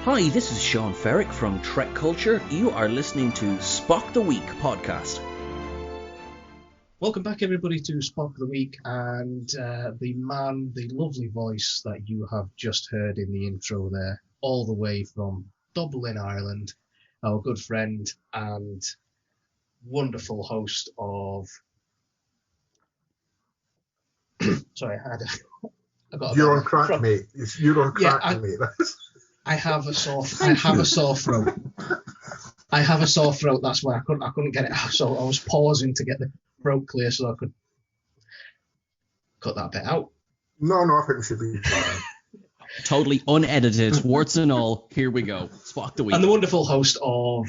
Hi, this is Sean Ferrick from Trek Culture. You are listening to Spock the Week podcast. Welcome back, everybody, to Spock the Week, and the lovely voice that you have just heard in the intro there, all the way from Dublin, Ireland, our good friend and wonderful host of... Sorry, I got You're on crack, mate. You're on crack, mate. I have a sore throat. I have a sore throat. That's why I couldn't get it out. So I was pausing to get the throat clear so I could cut that bit out. No, I think we should be fine. Totally unedited, warts and all. Here we go. Spock the Week. And the wonderful host of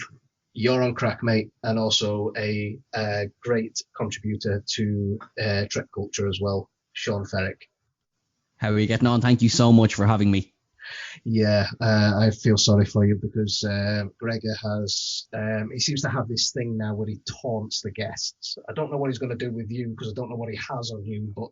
You're on Crack, Mate, and also a great contributor to Trek Culture as well, Sean Ferrick. How are you getting on? Thank you so much for having me. Yeah, I feel sorry for you because Gregor has, he seems to have this thing now where he taunts the guests. I don't know what he's going to do with you because I don't know what he has on you, but...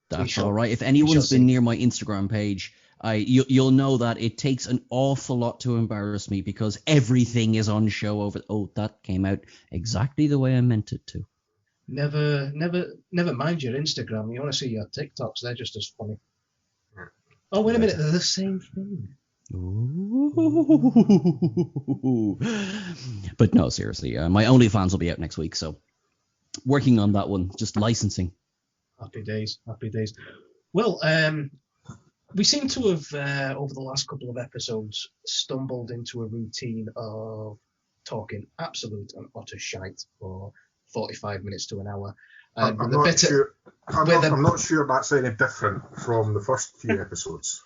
That's all right. If anyone's been near my Instagram page, you'll know that it takes an awful lot to embarrass me because everything is on show over... Oh, that came out exactly the way I meant it to. Never mind your Instagram. You want to see your TikToks, they're just as funny. Oh, wait a minute, they're the same thing. Ooh. But no, seriously, my OnlyFans will be out next week, so working on that one, just licensing. Happy days. Well, we seem to have, over the last couple of episodes, stumbled into a routine of talking absolute and utter shite for 45 minutes to an hour. I'm not sure that's any different from the first few episodes.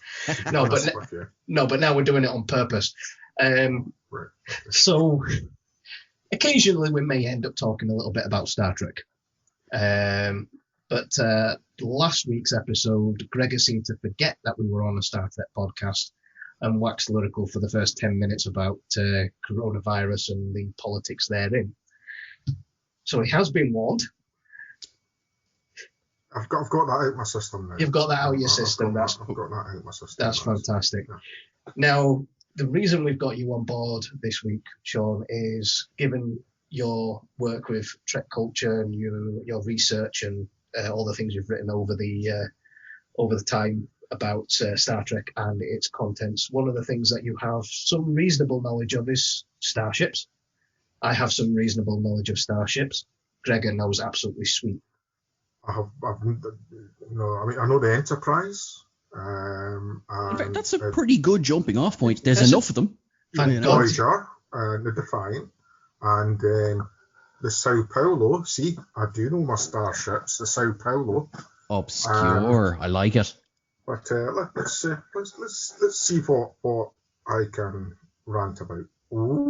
No, but now we're doing it on purpose. Right. So occasionally we may end up talking a little bit about Star Trek. But last week's episode, Gregor seemed to forget that we were on a Star Trek podcast and waxed lyrical for the first 10 minutes about coronavirus and the politics therein. So he has been warned. I've got that out of my system now. You've got that out of your system. I've got that out of my system. That's fantastic. Yeah. Now, the reason we've got you on board this week, Sean, is given your work with Trek Culture and your research and all the things you've written over the time about Star Trek and its contents. One of the things that you have some reasonable knowledge of is starships. I have some reasonable knowledge of starships. Gregor knows absolutely sweet. I know the Enterprise. In fact, that's a pretty good jumping off point. There's enough of them. The Voyager, the Defiant, and the Sao Paulo. See, I do know my starships. The Sao Paulo. Obscure. I like it. But let's see what I can rant about. Ooh,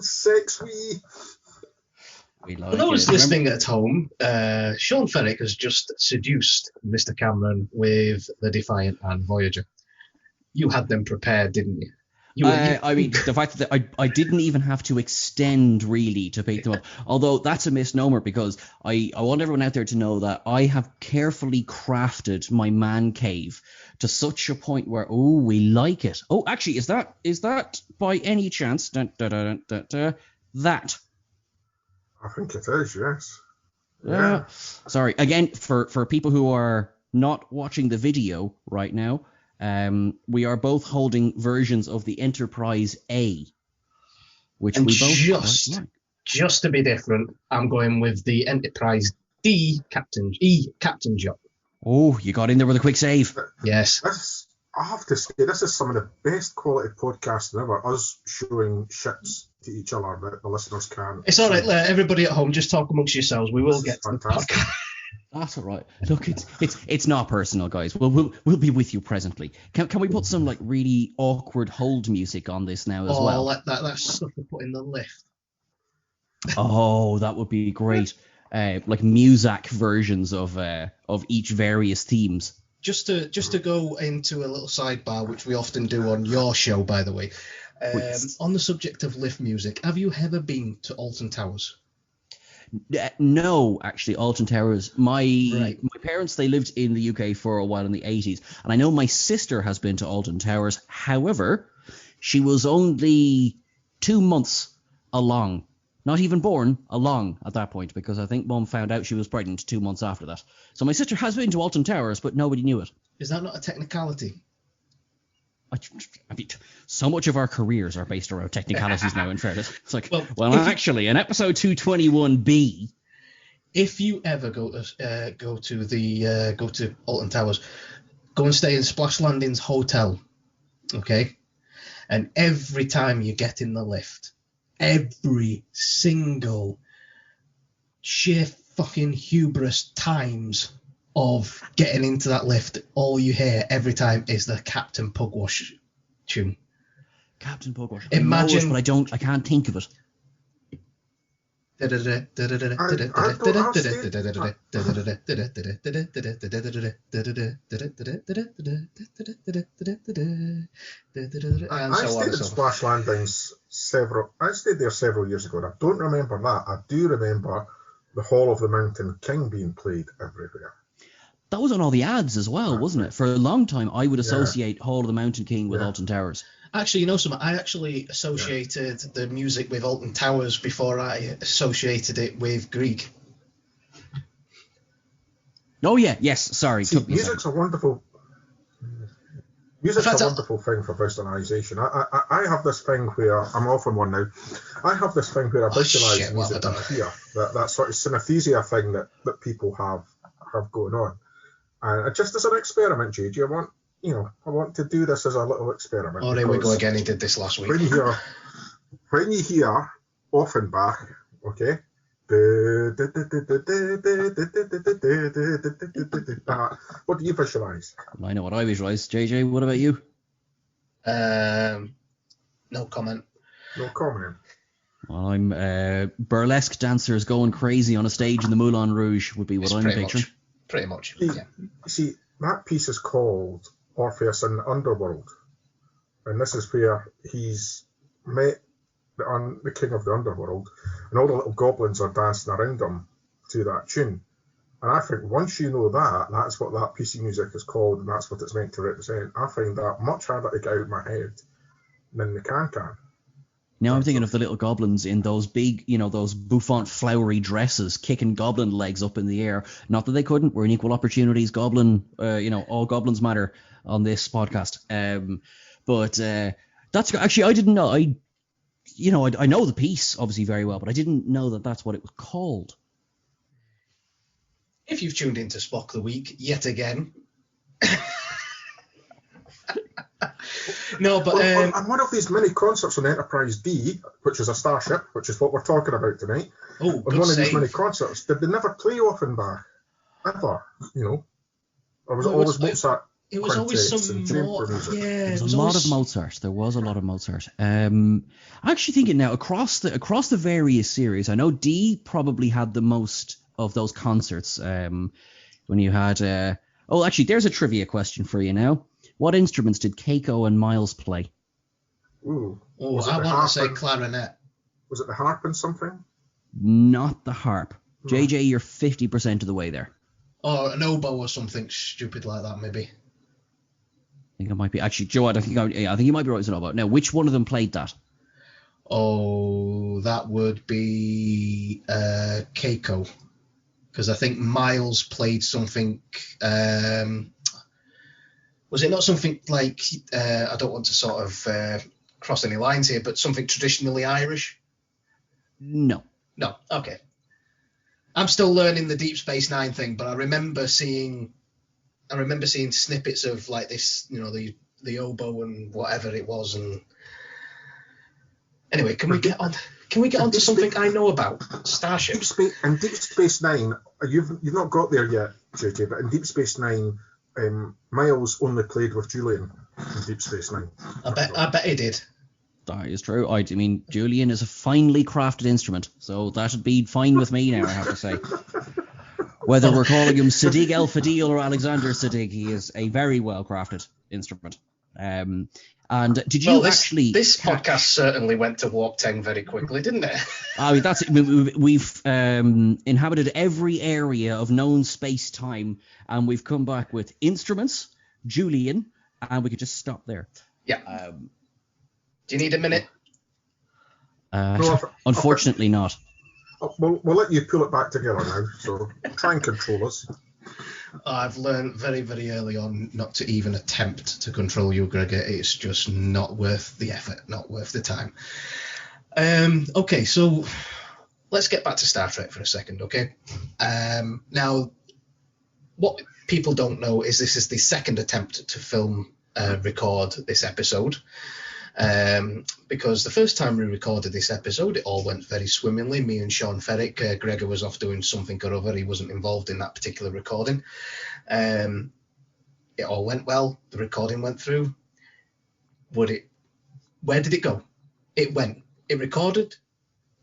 sex we. For those listening at home, Sean Ferrick has just seduced Mr. Cameron with the Defiant and Voyager. You had them prepared, didn't you? I mean, the fact that I didn't even have to extend really to pick them up, although that's a misnomer because I want everyone out there to know that I have carefully crafted my man cave to such a point where, we like it. Oh, actually, is that by any chance that? I think it is, yes. Yeah. Sorry. Again, for people who are not watching the video right now, we are both holding versions of the Enterprise A, which and we both like. Just to be different, I'm going with the Enterprise D Captain Job. Oh, you got in there with a quick save. Yes. I have to say, this is some of the best quality podcasting ever. Us showing ships to each other that the listeners can. It's all right. Everybody at home, just talk amongst yourselves. We will get to the podcast. That's all right. Look, it's not personal, guys. We'll be with you presently. Can we put some like really awkward hold music on this now as well? That stuff they put in the lift. Oh, that would be great. Like Muzak versions of each various themes. Just to go into a little sidebar, which we often do on your show, by the way. On the subject of lift music, have you ever been to Alton Towers? No, actually, Alton Towers. My Right. my parents, they lived in the UK for a while in the 80s, and I know my sister has been to Alton Towers. However, she was only 2 months along, not even born, along at that point, because I think Mum found out she was pregnant 2 months after that. So my sister has been to Alton Towers, but nobody knew it. Is that not a technicality? I mean, so much of our careers are based around technicalities now, in fairness. It's like, Well, actually, in episode 221B... If you ever go to Alton Towers, go and stay in Splash Landings Hotel, okay? And every time you get in the lift, every single sheer fucking hubris times of getting into that lift, all you hear every time is the Captain Pugwash tune. Captain Pugwash. Imagine, but I can't think of it. I stayed in Splash Landings I stayed there several years ago, and I don't remember that. I do remember the Hall of the Mountain King being played everywhere. That was on all the ads as well, wasn't it? For a long time, I would associate Hall of the Mountain King with Alton Towers. Actually, you know something? I actually associated the music with Alton Towers before I associated it with Greek. Oh, yeah. Yes. Sorry. See, music's a wonderful thing for visualization. I have this thing where I'm off on one now. I have this thing where I visualize music in here. That sort of synesthesia thing that people have going on. And just as an experiment, JJ, I want to do this as a little experiment. Oh, there we go again. He did this last week. When you hear Offenbach, okay, what do you visualize? I know what I visualize. JJ, what about you? No comment. No comment. Well, I'm burlesque dancers going crazy on a stage in the Moulin Rouge would be what I'm picturing. Pretty much. See, that piece is called Orpheus in the Underworld, and this is where he's met the king of the underworld, and all the little goblins are dancing around him to that tune. And I think once you know that's what that piece of music is called, and that's what it's meant to represent. I find that much harder to get out of my head than the can. Now I'm thinking of the little goblins in those big, those bouffant flowery dresses, kicking goblin legs up in the air. Not that they couldn't. We're an equal opportunities goblin, all goblins matter on this podcast. But that's actually, I didn't know. I know the piece obviously very well, but I didn't know that that's what it was called. If you've tuned into Spock the Week yet again. No, but on one of these mini concerts on Enterprise D, which is a starship, which is what we're talking about tonight. Oh, on one of these mini concerts, did they never play Offenbach ever? Or was it always Mozart? It was always some more. Yeah, there was a lot of Mozart. There was a lot of Mozart. I'm actually thinking now across the various series. I know D probably had the most of those concerts. When you had. Actually, there's a trivia question for you now. What instruments did Keiko and Miles play? Ooh. Oh, I want to say clarinet. Was it the harp and something? Not the harp. No. JJ, you're 50% of the way there. Or an oboe or something stupid like that, maybe. I think it might be. Actually, Joe, I think you might be right with an oboe. Now, which one of them played that? Oh, that would be Keiko. Because I think Miles played something... was it not something like, I don't want to sort of cross any lines here, but something traditionally Irish? No. No, okay. I'm still learning the Deep Space Nine thing, but I remember seeing snippets of like this, the oboe and whatever it was. And anyway, can we get on to something I know about? Starships. Deep Space Nine, you've not got there yet, JJ, but in Deep Space Nine, Miles only played with Julian in Deep Space Nine. I bet he did. That is true. I mean, Julian is a finely crafted instrument, so that would be fine with me now, I have to say. Whether we're calling him Sadiq El Fadil or Alexander Sadiq, he is a very well crafted instrument. And did you actually? This podcast certainly went to warp 10 very quickly, didn't it? I mean, that's we've inhabited every area of known space-time, and we've come back with instruments, Julian, and we could just stop there. Yeah. Do you need a minute? Unfortunately, not. We'll let you pull it back together now. So try and control us. I've learned very, very early on not to even attempt to control you, Gregor. It's just not worth the effort, not worth the time. Okay, so let's get back to Star Trek for a second, okay? Now, what people don't know is this is the second attempt to record this episode. Because the first time we recorded this episode, it all went very swimmingly. Me and Sean Ferrick, Gregor was off doing something or other. He wasn't involved in that particular recording. It all went well. The recording went through. Where did it go? It recorded,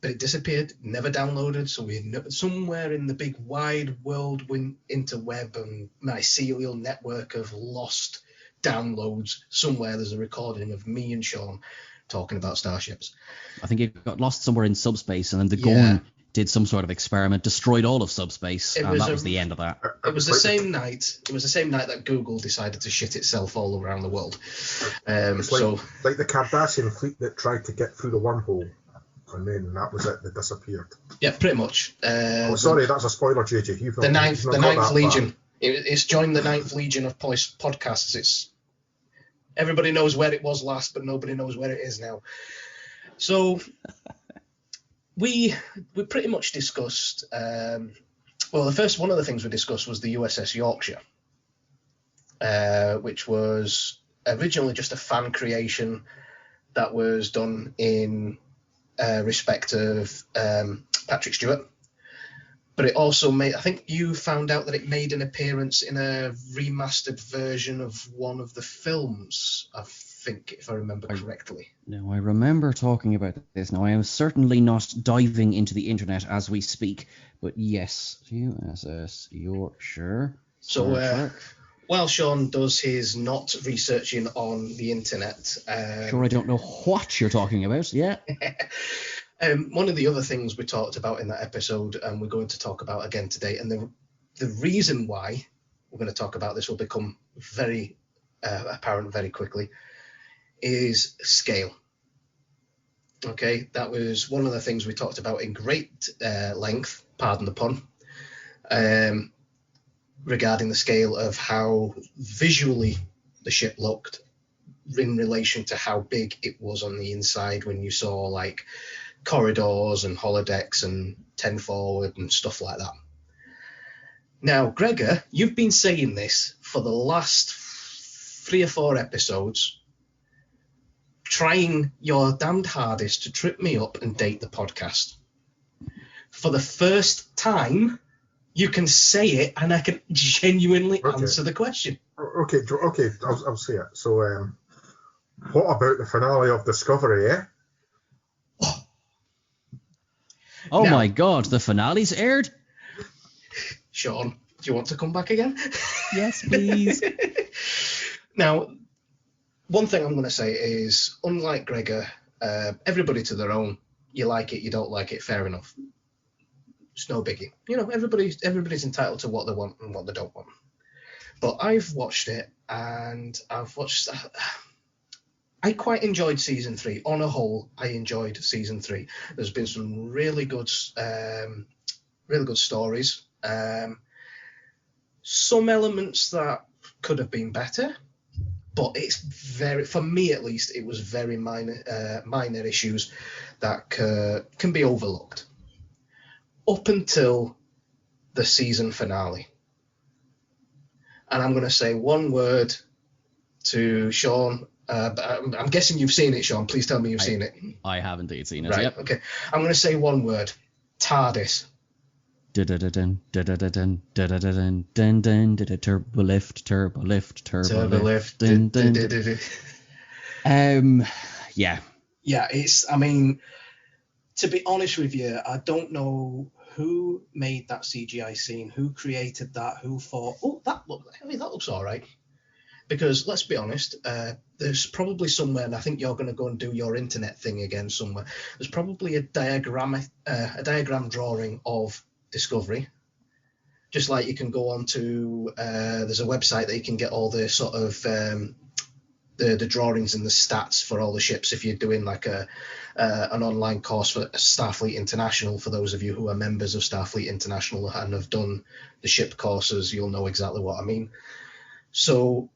but it disappeared, never downloaded. So somewhere in the big wide world interweb and mycelial network of lost downloads, somewhere there's a recording of me and Sean talking about starships. I think it got lost somewhere in subspace, and then the Gorn did some sort of experiment, destroyed all of subspace, and that was the end of that. It was the same night. It was the same night that Google decided to shit itself all around the world. It's like the Cardassian fleet that tried to get through the wormhole, and then that was it. They disappeared. Yeah, pretty much. Sorry, that's a spoiler, JJ. The Ninth Legion. It's joined the Ninth Legion of podcasts. Everybody knows where it was last, but nobody knows where it is now. So we pretty much discussed. One of the things we discussed was the USS Yorkshire, which was originally just a fan creation that was done in respect of Patrick Stewart. But it also I think you found out that it made an appearance in a remastered version of one of the films, I think, if I remember correctly. No, I remember talking about this. Now, I am certainly not diving into the internet as we speak, but yes, USS Yorkshire. So while Sean does his not researching on the internet... Sure, I don't know what you're talking about, yeah. One of the other things we talked about in that episode, and we're going to talk about again today, and the reason why we're going to talk about this will become very apparent very quickly, is scale. Okay, that was one of the things we talked about in great length, pardon the pun, regarding the scale of how visually the ship looked in relation to how big it was on the inside when you saw like corridors and holodecks and 10 forward and stuff like that. Now, Gregor, you've been saying this for the last 3 or 4 episodes, trying your damned hardest to trip me up and date the podcast. For the first time, you can say it and I can genuinely answer the question. Okay, I'll say it. So, what about the finale of Discovery, eh? Oh now, my God, the finale's aired? Sean, do you want to come back again? Yes, please. Now, one thing I'm going to say is, unlike Gregor, everybody to their own. You like it, you don't like it, fair enough. It's no biggie. You know, everybody's entitled to what they want and what they don't want. But I've watched it, and I quite enjoyed season 3. On a whole, I enjoyed season 3. There's been some really good stories. Some elements that could have been better, but it's for me at least, it was very minor issues that can be overlooked up until the season finale. And I'm going to say one word to Sean. I'm guessing you've seen it, Sean. Please tell me you've seen it. I have indeed seen it. Right. Yep. Okay. I'm going to say one word. Tardis. Turbolift. Yeah. Yeah. I mean, to be honest with you, I don't know who made that CGI scene, who created that, who thought, that looks all right. Because let's be honest, there's probably somewhere, and I think you're going to go and do your internet thing again somewhere. There's probably a diagram drawing of Discovery. Just like you can go on to, there's a website that you can get all the sort of the drawings and the stats for all the ships. If you're doing like an online course for Starfleet International, for those of you who are members of Starfleet International and have done the ship courses, you'll know exactly what I mean. So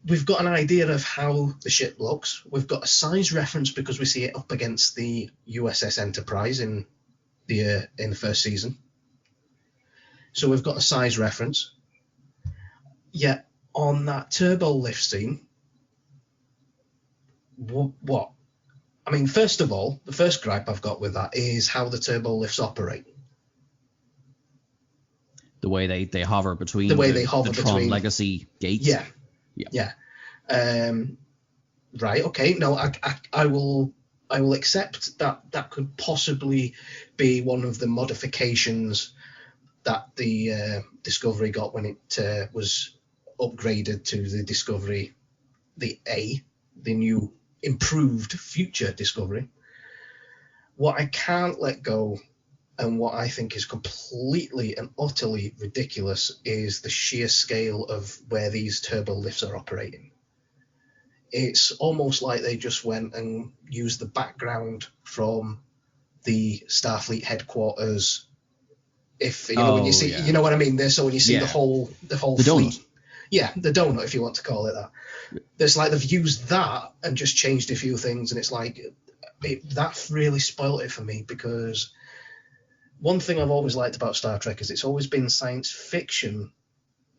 we've got an idea of how the ship looks. We've got a size reference because we see it up against the USS Enterprise in the first season. So we've got a size reference. Yet on that turbo lift scene, what? I mean, first of all, the first gripe I've got with that is how the turbo lifts operate. The way they hover between the Tron Legacy gates. Yeah. Right. Okay. No, I will accept that could possibly be one of the modifications that the Discovery got when it was upgraded to the Discovery, the A, the new improved future Discovery. What I can't let go, and what I think is completely and utterly ridiculous, is the sheer scale of where these turbo lifts are operating. It's almost like they just went and used the background from the Starfleet headquarters. If you know when you see, you know what I mean. So when you see the whole the fleet, donut. Yeah, the donut, if you want to call it that. It's like they've used that and just changed a few things, and it's like that really spoiled it for me, because one thing I've always liked about Star Trek is it's always been science fiction.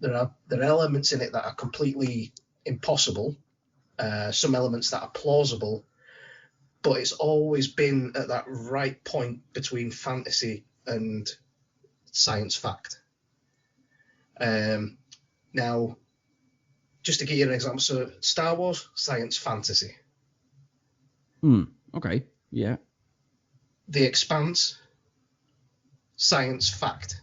There are elements in it that are completely impossible, some elements that are plausible, but it's always been at that right point between fantasy and science fact. Now, just to give you an example, so Star Wars, science fantasy. Okay, yeah. The Expanse, science fact.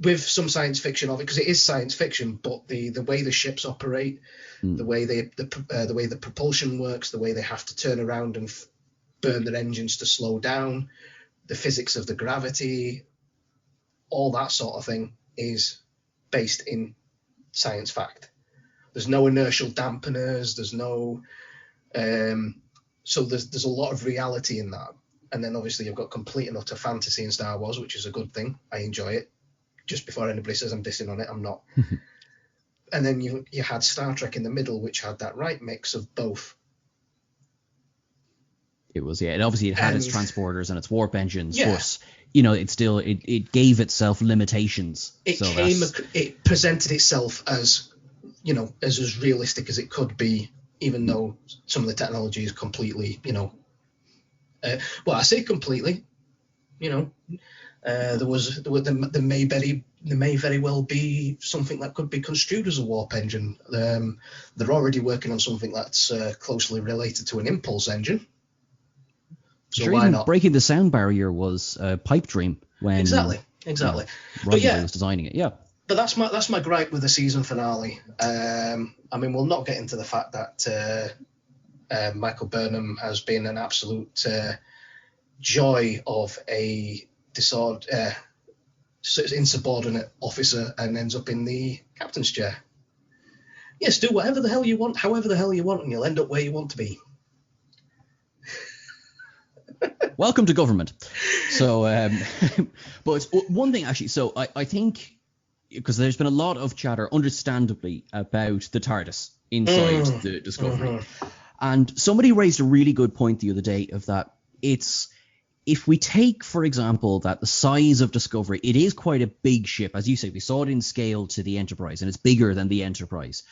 With some science fiction of it, because it is science fiction, but the way the ships operate, the way the propulsion works, the way they have to turn around and burn their engines to slow down, the physics of the gravity, all that sort of thing is based in science fact. There's no inertial dampeners. There's no, so there's a lot of reality in that. And then obviously you've got complete and utter fantasy in Star Wars, which is a good thing. I enjoy it. Just before anybody says I'm dissing on it, I'm not. And then you had Star Trek in the middle, which had that right mix of both. It was, yeah. And obviously it had its transporters and its warp engines, but you know, it gave itself limitations. It presented itself as, you know, as realistic as it could be, even though some of the technology is completely, you know, well, I say completely, you know, there may very well be something that could be construed as a warp engine. They're already working on something that's closely related to an impulse engine. So sure, why even not? Breaking the sound barrier was a pipe dream when exactly. Roddenberry was designing it. Yeah. But that's my gripe with the season finale. I mean, we'll not get into the fact that Michael Burnham has been an absolute joy of a insubordinate officer and ends up in the captain's chair. Yes, do whatever the hell you want, however the hell you want, and you'll end up where you want to be. Welcome to government. So, but one thing actually, so I think, because there's been a lot of chatter, understandably, about the TARDIS inside the Discovery. And somebody raised a really good point the other day of that if we take, for example, that the size of Discovery, it is quite a big ship. As you say, we saw it in scale to the Enterprise, and it's bigger than the Enterprise.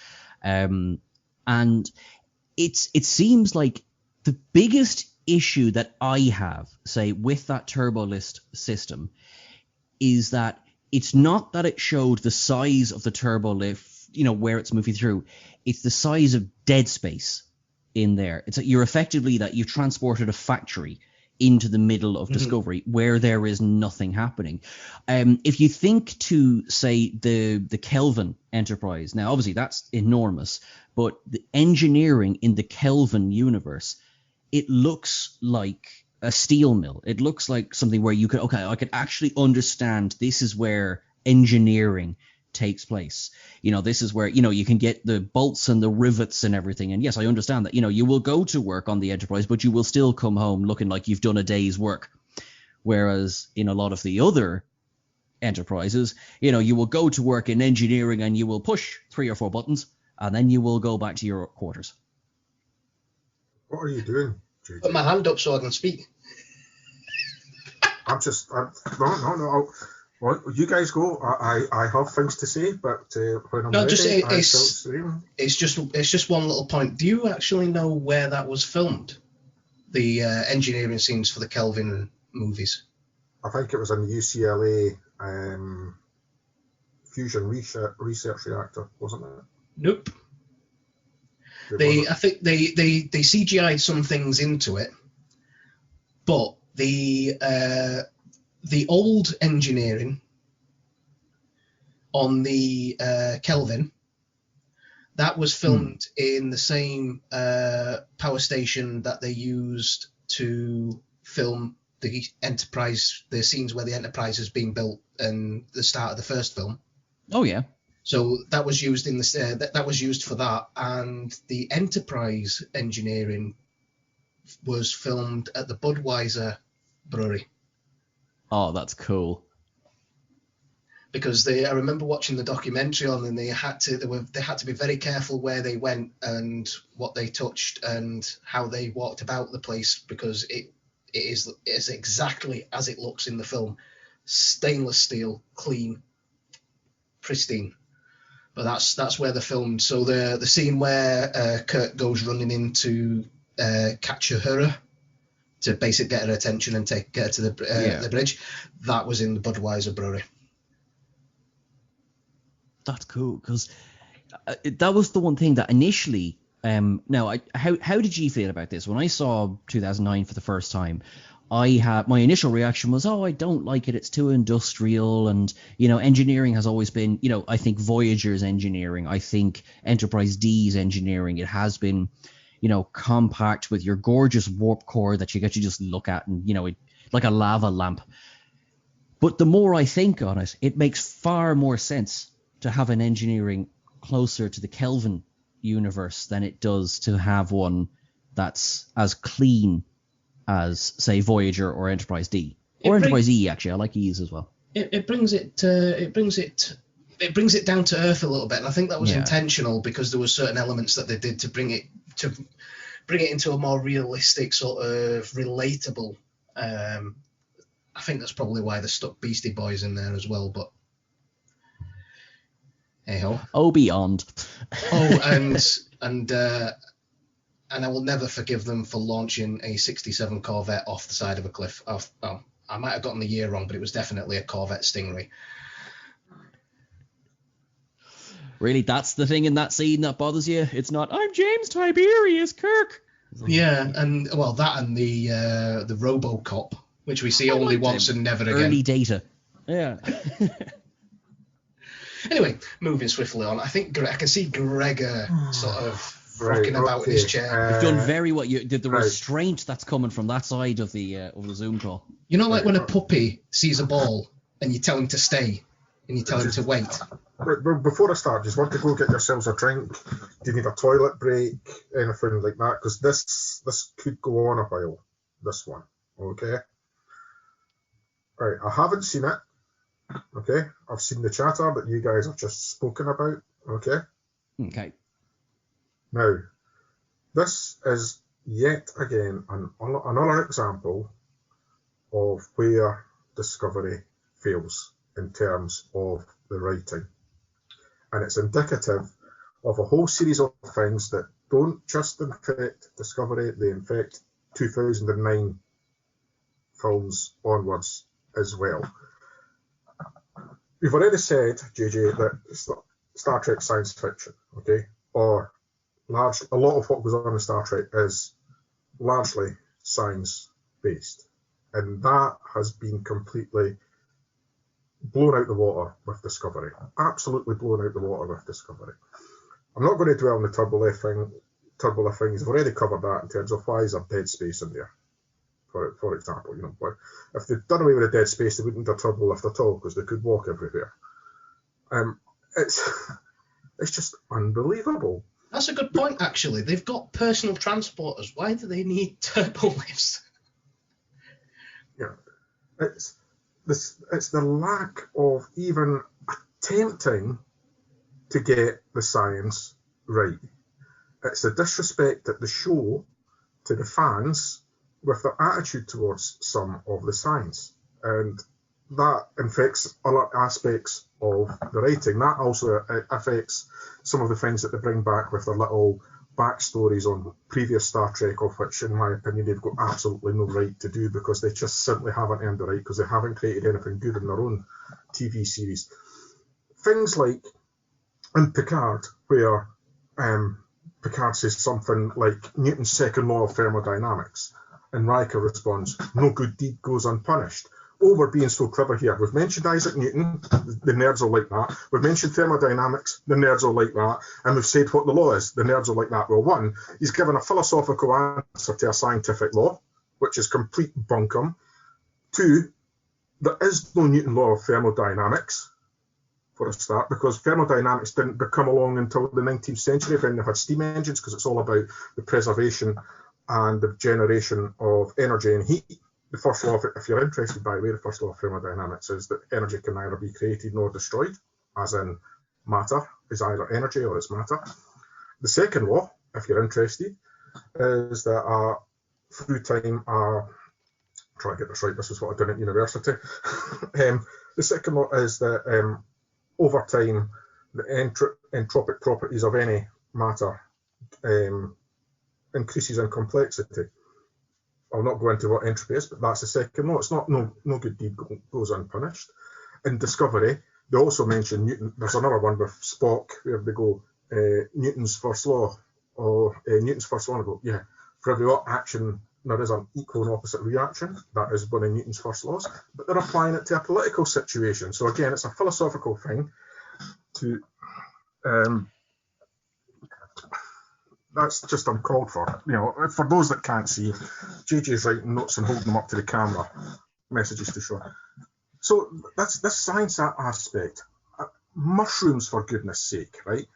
And it seems like the biggest issue that I have, say, with that turbolift system is that it's not that it showed the size of the turbolift, you know, where it's moving through. It's the size of dead space in there. It's that you've transported a factory into the middle of Discovery where there is nothing happening. If you think to, say, the Kelvin Enterprise, now obviously that's enormous, but the engineering in the Kelvin universe, it looks like a steel mill. It looks like something where you could, okay, I could actually understand this is where engineering takes place. This is where, you can get the bolts and the rivets and everything. And yes, I understand that, you will go to work on the Enterprise, but you will still come home looking like you've done a day's work. Whereas in a lot of the other Enterprises, you will go to work in engineering and you will push 3 or 4 buttons and then you will go back to your quarters. What are you doing, JJ? Put my hand up so I can speak. No. Well, you guys go. I have things to say, but when I'm ready, it's just one little point. Do you actually know where that was filmed? The engineering scenes for the Kelvin movies. I think it was in the UCLA fusion research reactor, wasn't it? Nope. I think they CGI'd some things into it, but the old engineering on the Kelvin, that was filmed in the same power station that they used to film the Enterprise, the scenes where the Enterprise is being built and the start of the first film. Oh yeah. So that was used in the that was used for that, and the Enterprise engineering was filmed at the Budweiser brewery. Oh, that's cool. Because I remember watching the documentary on, and they had to be very careful where they went and what they touched and how they walked about the place, because it is exactly as it looks in the film, stainless steel, clean, pristine. But that's where they're filmed. So the scene where Kirk goes running in to catch her to basically get her attention and get her to the bridge, that was in the Budweiser brewery. That's cool, because that was the one thing that initially. Now, how did you feel about this? When I saw 2009 for the first time, my initial reaction was, I don't like it. It's too industrial, and engineering has always been, I think Voyager's engineering, I think Enterprise D's engineering, it has been, compact with your gorgeous warp core that you get to just look at, and like a lava lamp. But the more I think on it, it makes far more sense to have an engineering closer to the Kelvin universe than it does to have one that's as clean as, say, Voyager or Enterprise D or Enterprise E. Actually, I like E's as well. It brings it down to earth a little bit, and I think that was intentional, because there were certain elements that they did to bring it into a more realistic, sort of relatable. I think that's probably why they stuck Beastie Boys in there as well, but hey-ho. Oh, beyond. And I will never forgive them for launching a 67 Corvette off the side of a cliff. I might have gotten the year wrong, but it was definitely a Corvette Stingray. Really, that's the thing in that scene that bothers you? It's not, I'm James Tiberius Kirk. Yeah, and well, that and the RoboCop, which we see only once and never again. Early Data. Yeah. Anyway, moving swiftly on, I think I can see Gregor sort of rocking about in his chair. You've done very well. The restraint that's coming from that side of the Zoom call. Like when a puppy sees a ball and you tell him to stay and you tell him to wait. Before I start, just want to go get yourselves a drink. Do you need a toilet break? Anything like that? Because this could go on a while. This one, okay? Right, I haven't seen it. Okay, I've seen the chatter that you guys have just spoken about. Okay. Okay. Now, this is yet again another example of where Discovery fails in terms of the writing. And it's indicative of a whole series of things that don't just infect Discovery, they infect 2009 films onwards as well. We've already said, JJ, that Star Trek science fiction, okay, or a lot of what goes on in Star Trek is largely science-based. And that has been completely blown out the water with Discovery. Absolutely blown out the water with Discovery. I'm not going to dwell on the turbolift things. I've already covered that in terms of why is there dead space in there. For example, if they'd done away with the dead space, they wouldn't need a turbolift at all because they could walk everywhere. It's just unbelievable. That's a good point, actually. They've got personal transporters. Why do they need turbolifts? Yeah, it's the lack of even attempting to get the science right. It's the disrespect at the show to the fans with their attitude towards some of the science. And that affects other aspects of the writing. That also affects some of the things that they bring back with their little backstories on previous Star Trek, of which, in my opinion, they've got absolutely no right to do because they just simply haven't earned the right because they haven't created anything good in their own TV series. Things like in Picard, where Picard says something like Newton's second law of thermodynamics, and Riker responds, "No good deed goes unpunished." Oh, we're being so clever here. We've mentioned Isaac Newton, the nerds will like that. We've mentioned thermodynamics, the nerds will like that. And we've said what the law is, the nerds will like that. Well, one, he's given a philosophical answer to a scientific law, which is complete bunkum. Two, there is no Newton law of thermodynamics, for a start, because thermodynamics didn't come along until the 19th century when they had steam engines, because it's all about the preservation and the generation of energy and heat. The first law, if you're interested, by the way, the first law of thermodynamics is that energy can neither be created nor destroyed, as in matter is either energy or it's matter. The second law, if you're interested, is that through time, try to get this right, this is what I did at university. The second law is that over time, the entropic properties of any matter increases in complexity. I'll not go into what entropy is, but that's the second law. It's not no good deed goes unpunished. In Discovery, they also mention Newton. There's another one with Spock where they go Newton's first law, or Newton's first law. And I go, yeah, for every action there is an equal and opposite reaction. That is one of Newton's first laws. But they're applying it to a political situation. So again, it's a philosophical thing. That's just uncalled for. For those that can't see, JJ's writing notes and holding them up to the camera, messages to show. So that's the science aspect. Mushrooms, for goodness sake, right?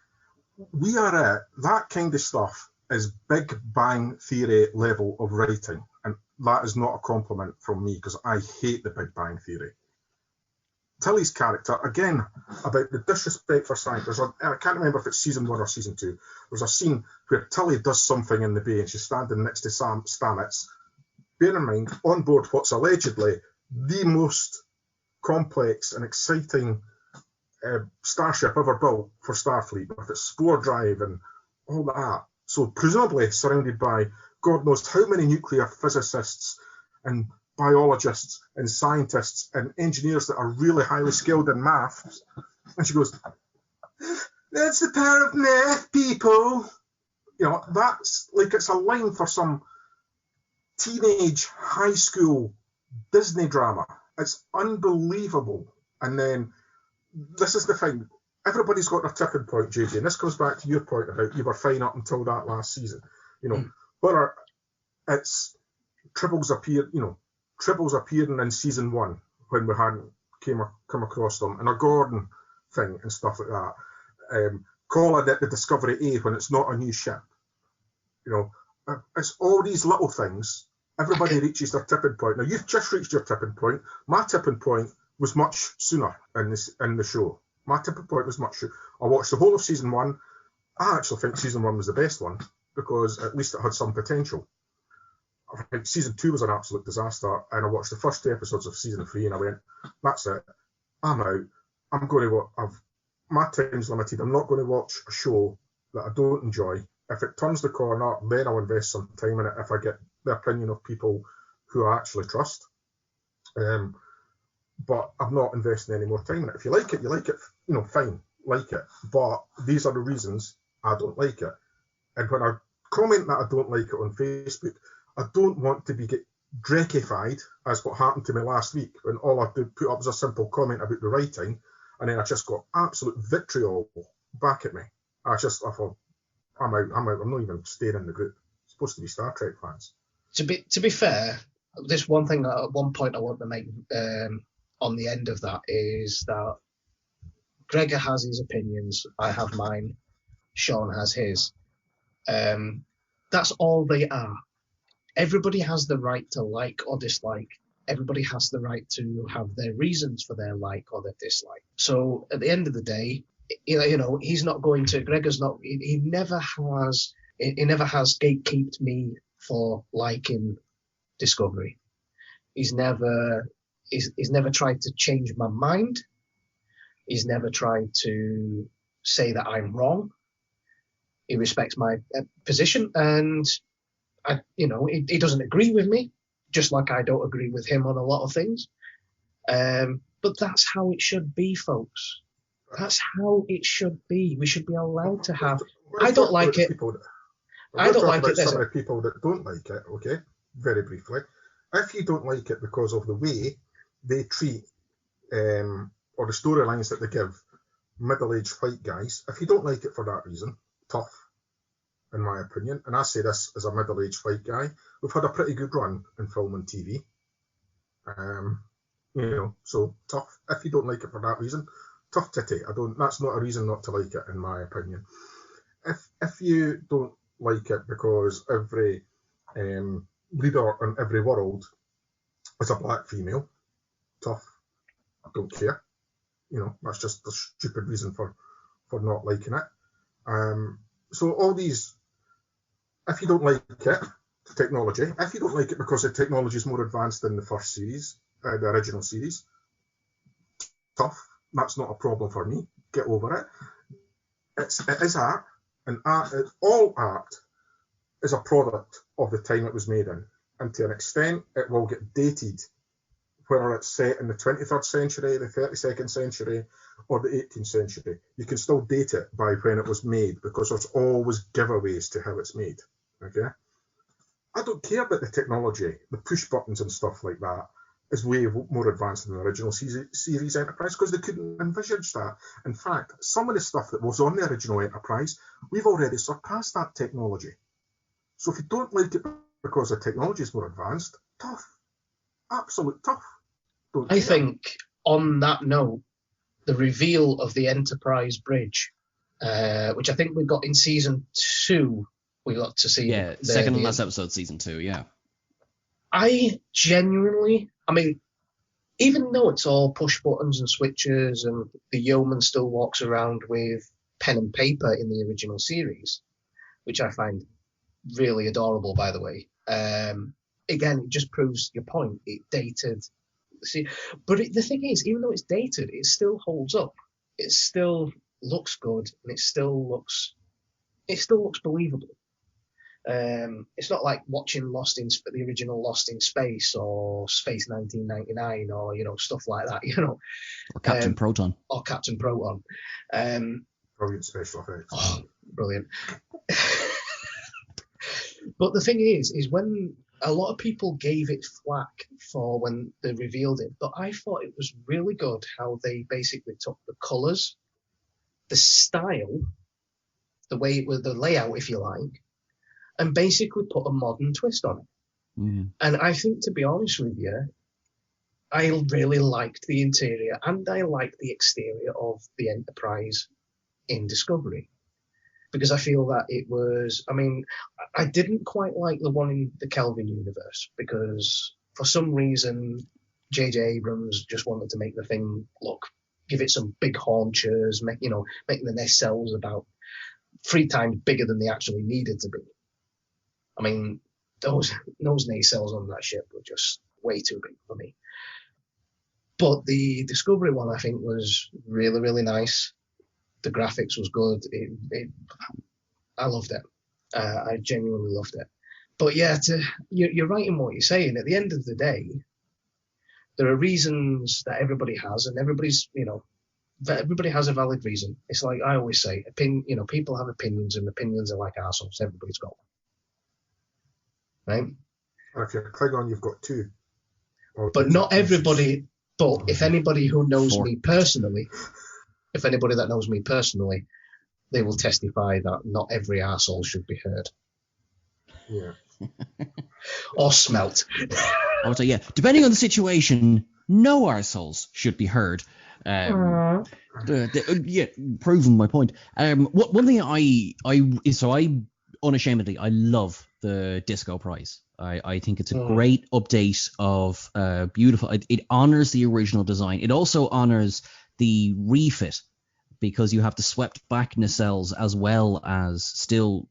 We are at that kind of stuff is Big Bang Theory level of writing, and that is not a compliment from me because I hate the Big Bang Theory. Tilly's character, again, about the disrespect for science. I can't remember if it's season 1 or season 2. There's a scene where Tilly does something in the bay and she's standing next to Stamets. Bear in mind, on board what's allegedly the most complex and exciting starship ever built for Starfleet, with its spore drive and all that. So presumably surrounded by God knows how many nuclear physicists and biologists and scientists and engineers that are really highly skilled in maths. And she goes, "That's the power of math, people." That's like it's a line for some teenage high school Disney drama. It's unbelievable. And then this is the thing. Everybody's got their tipping point, JJ, and this goes back to your point about you were fine up until that last season. Whether it's Tribbles appearing in season 1 when we hadn't come across them, and a Gordon thing and stuff like that. Calling it the Discovery A when it's not a new ship. It's all these little things. Everybody reaches their tipping point. Now you've just reached your tipping point. My tipping point was much sooner in the show. My tipping point was much sooner. I watched the whole of season 1. I actually think season 1 was the best one because at least it had some potential. I think season 2 was an absolute disaster, and I watched the first 2 episodes of season 3 and I went, that's it, I'm out. I'm going to watch, my time's limited. I'm not going to watch a show that I don't enjoy. If it turns the corner, then I'll invest some time in it if I get the opinion of people who I actually trust. But I'm not investing any more time in it. If you like it, fine, like it. But these are the reasons I don't like it. And when I comment that I don't like it on Facebook, I don't want to drekified as what happened to me last week, when all I did put up was a simple comment about the writing, and then I just got absolute vitriol back at me. I thought, I'm out, I'm not even staying in the group. It's supposed to be Star Trek fans. To be fair, this one thing at one point I want to make on the end of that is that Gregor has his opinions, I have mine, Sean has his. That's all they are. Everybody has the right to like or dislike. Everybody has the right to have their reasons for their like or their dislike. So at the end of the day, he's not going to. Gregor's not. He never has. He never has gatekeeped me for liking Discovery. He's never tried to change my mind. He's never tried to say that I'm wrong. He respects my position, and he doesn't agree with me, just like I don't agree with him on a lot of things. But that's how it should be, folks. That's how it should be. We should be allowed to have. I don't like it. I don't like it. Some of the people that don't like it, okay, very briefly. If you don't like it because of the way they treat or the storylines that they give middle-aged white guys, if you don't like it for that reason, tough, in my opinion. And I say this as a middle-aged white guy. We've had a pretty good run in film and TV. So tough. If you don't like it for that reason, tough titty. That's not a reason not to like it, in my opinion. If you don't like it because every leader in every world is a black female, tough. I don't care. That's just a stupid reason for not liking it. So all these, if you don't like it, the technology, if you don't like it because the technology is more advanced than the first series, the original series, tough. That's not a problem for me. Get over it. It is art, and all art is a product of the time it was made in. And to an extent, it will get dated, whether it's set in the 23rd century, the 32nd century, or the 18th century. You can still date it by when it was made, because there's always giveaways to how it's made. Okay? I don't care about the technology, the push buttons and stuff like that is way more advanced than the original series Enterprise, because they couldn't envisage that. In fact, some of the stuff that was on the original Enterprise, we've already surpassed that technology. So if you don't like it because the technology is more advanced, tough. Absolute tough. I think, on that note, the reveal of the Enterprise bridge, which I think we got in season 2, we got to see. Yeah, second and last episode, season 2, yeah. I genuinely, even though it's all push buttons and switches and the yeoman still walks around with pen and paper in the original series, which I find really adorable, by the way. Again, it just proves your point. It dated. But the thing is, even though it's dated, it still holds up. It still looks good, and it still looks believable. It's not like watching the original Lost in Space or Space 1999 or stuff like that. Or Captain Proton. Or Captain Proton. Brilliant special effects. Oh, brilliant. But the thing is when a lot of people gave it flack for when they revealed it, but I thought it was really good how they basically took the colours, the style, the way it was, the layout, if you like, and basically put a modern twist on it. Mm-hmm. And I think, to be honest with you, I really liked the interior and I liked the exterior of the Enterprise in Discovery. Because I feel that it was, I didn't quite like the one in the Kelvin universe, because for some reason J.J. Abrams just wanted to make the thing give it some big haunches, make the nacelles about 3 times bigger than they actually needed to be. Those nacelles on that ship were just way too big for me. But the Discovery one, I think, was really, really nice. The graphics was good. I loved it. I genuinely loved it. But yeah, you're right in what you're saying. At the end of the day, there are reasons that everybody has, and everybody has a valid reason. It's like I always say, people have opinions, and opinions are like arseholes. Everybody's got one, right? And if you're Klingon, you've got 2. But not everybody. But if anybody who knows 4. me personally, if anybody that knows me personally, they will testify that not every arsehole should be heard. Yeah. Or smelt. I would say, yeah, depending on the situation, no arseholes should be heard. Yeah, proving my point. One thing I unashamedly, I love the Disco Prize. I think it's a great update of beautiful. It honors the original design. It also honors the refit, because you have the swept back nacelles as well as still,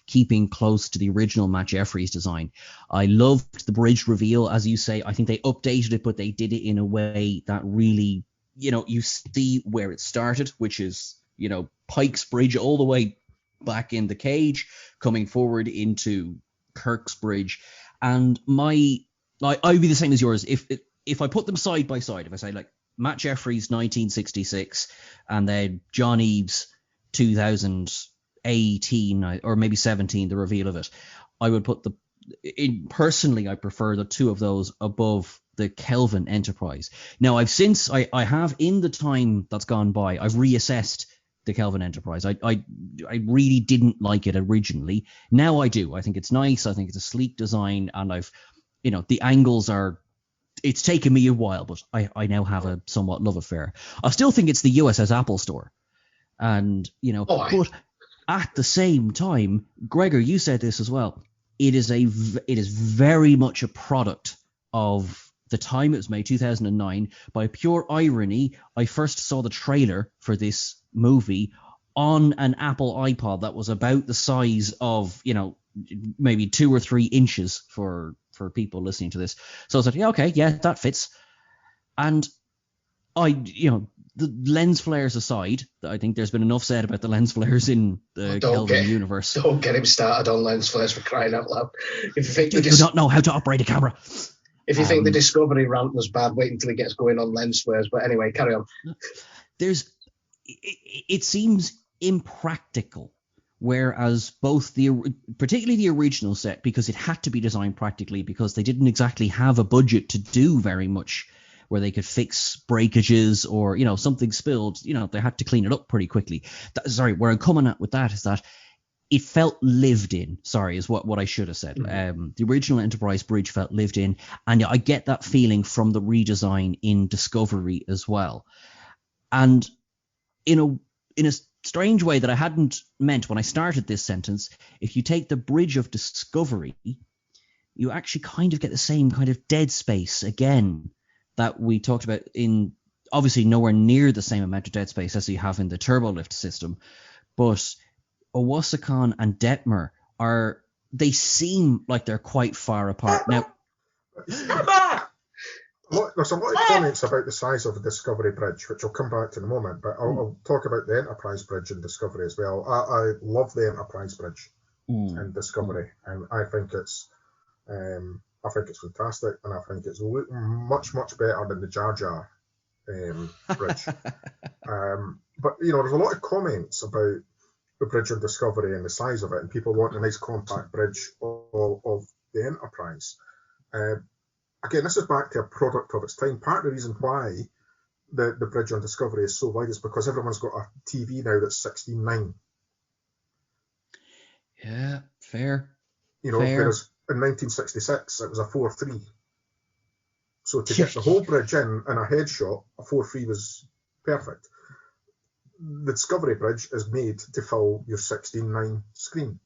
keeping close to the original Matt Jeffries design. I loved the bridge reveal, as you say. I think they updated it, but they did it in a way that really, you see where it started, which is, Pike's Bridge all the way back in the cage, coming forward into Kirk's Bridge. And I would be the same as yours. If I put them side by side, if I say like Matt Jeffries 1966 and then John Eaves 2018 or maybe 17, the reveal of it, I would put personally I prefer the two of those above the Kelvin Enterprise. Now I have in the time that's gone by, I've reassessed the Kelvin Enterprise. I really didn't like it originally. Now I do. I think it's nice. I think it's a sleek design, and I've, the angles are. It's taken me a while, but I now have a somewhat love affair. I still think it's the USS Apple Store, and but at the same time, Gregor, you said this as well. It is very much a product of the time it was made, 2009. By pure irony, I first saw the trailer for this movie on an Apple iPod that was about the size of, maybe 2 or 3 inches for people listening to this. So I was like, yeah, okay, yeah, that fits. And the lens flares aside, I think there's been enough said about the lens flares in the Kelvin universe. Don't get him started on lens flares, for crying out loud. If you think you do not know how to operate a camera. If you think the Discovery rant was bad, wait until he gets going on lens flares. But anyway, carry on. It seems impractical, whereas particularly the original set, because it had to be designed practically, because they didn't exactly have a budget to do very much where they could fix breakages or, something spilled, they had to clean it up pretty quickly. Where I'm coming at with that is that it felt lived in. Is what I should have said. Mm-hmm. The original Enterprise bridge felt lived in, and I get that feeling from the redesign in Discovery as well. And in a strange way that I hadn't meant when I started this sentence, if you take the bridge of Discovery, you actually kind of get the same kind of dead space again that we talked about in, obviously nowhere near the same amount of dead space as you have in the turbolift system, but Owasakan and Detmer they seem like they're quite far apart. Now, there's a lot of comments about the size of the Discovery Bridge, which I'll come back to in a moment, but I'll talk about the Enterprise Bridge in Discovery as well. I love the Enterprise Bridge in Discovery, and I think it's fantastic, and I think it's much, much better than the Jar Jar bridge. But, there's a lot of comments about the bridge in Discovery and the size of it, and people want a nice compact bridge of the Enterprise. Again, this is back to a product of its time. Part of the reason why the bridge on Discovery is so wide is because everyone's got a TV now that's 16:9. Yeah, fair. Whereas in 1966 it was a 4:3. So to get the whole bridge in a headshot, a 4:3 was perfect. The Discovery Bridge is made to fill your 16:9 screen,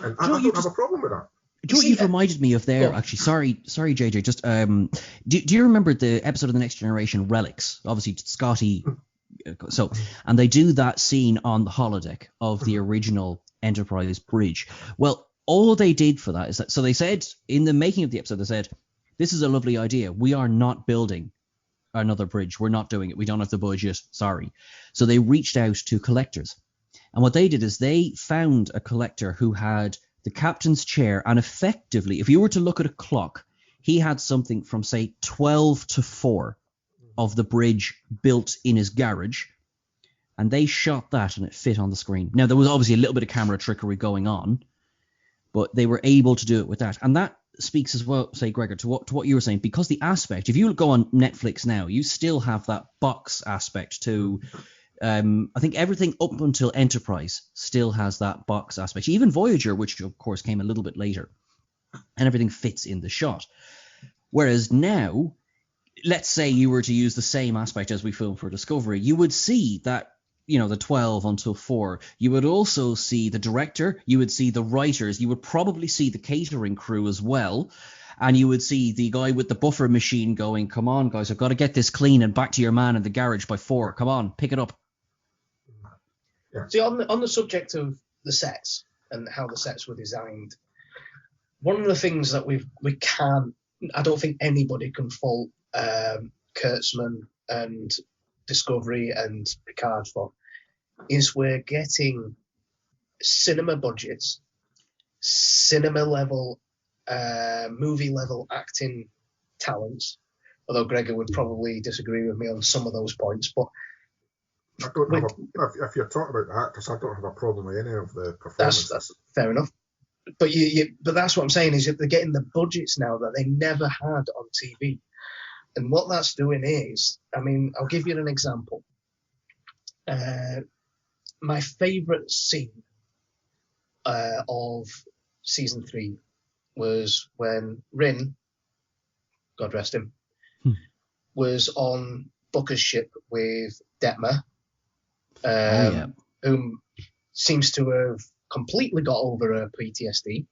and I don't have a problem with that. Do you know what you've reminded me of there, actually? Sorry, JJ. Just do you remember the episode of The Next Generation, Relics? Obviously, Scotty. And they do that scene on the holodeck of the original Enterprise bridge. Well, all they did for that is that. So they said in the making of the episode, they said, "This is a lovely idea. We are not building another bridge. We're not doing it. We don't have the budget. Sorry." So they reached out to collectors, and what they did is they found a collector who had the captain's chair, and effectively, if you were to look at a clock, he had something from, say, 12 to 4 of the bridge built in his garage, and they shot that and it fit on the screen. Now, there was obviously a little bit of camera trickery going on, but they were able to do it with that. And that speaks as well, say, Gregor, to what you were saying, because the aspect, if you go on Netflix now, you still have that box aspect to, I think everything up until Enterprise still has that box aspect. Even Voyager, which of course came a little bit later, and everything fits in the shot. Whereas now, let's say you were to use the same aspect as we filmed for Discovery, you would see that, the 12 until 4. You would also see the director, you would see the writers, you would probably see the catering crew as well, and you would see the guy with the buffer machine going, come on, guys, I've got to get this clean and back to your man in the garage by 4. Come on, pick it up. Yeah. See, on the subject of the sets and how the sets were designed, one of the things that we can't, I don't think anybody can fault Kurtzman and Discovery and Picard for, is we're getting cinema budgets, cinema level, movie level acting talents, although Gregor would probably disagree with me on some of those points, but I don't have if you're talking about the actors, I don't have a problem with any of the performances. That's fair enough. But but that's what I'm saying, is that they're getting the budgets now that they never had on TV. And what that's doing is, I'll give you an example. My favourite scene of season 3 was when Rin, God rest him, was on Booker's ship with Detmer, whom seems to have completely got over her PTSD.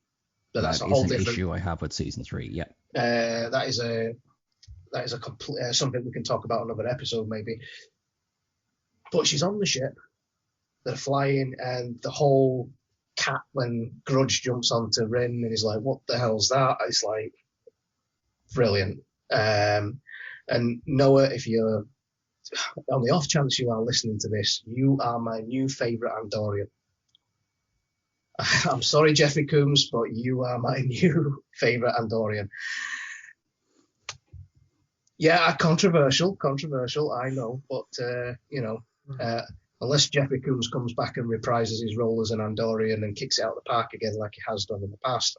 But that's a whole different issue I have with season 3. Yeah, that is a complete something we can talk about another episode maybe. But she's on the ship, they're flying, and the whole cat when Grudge jumps onto Rin and he's like, "What the hell's that?" It's like brilliant. And Noah, if you're on the off chance you are listening to this, you are my new favourite Andorian. I'm sorry, Jeffrey Coombs, but you are my new favourite Andorian. Yeah, controversial, I know, but unless Jeffrey Coombs comes back and reprises his role as an Andorian and kicks it out of the park again like he has done in the past,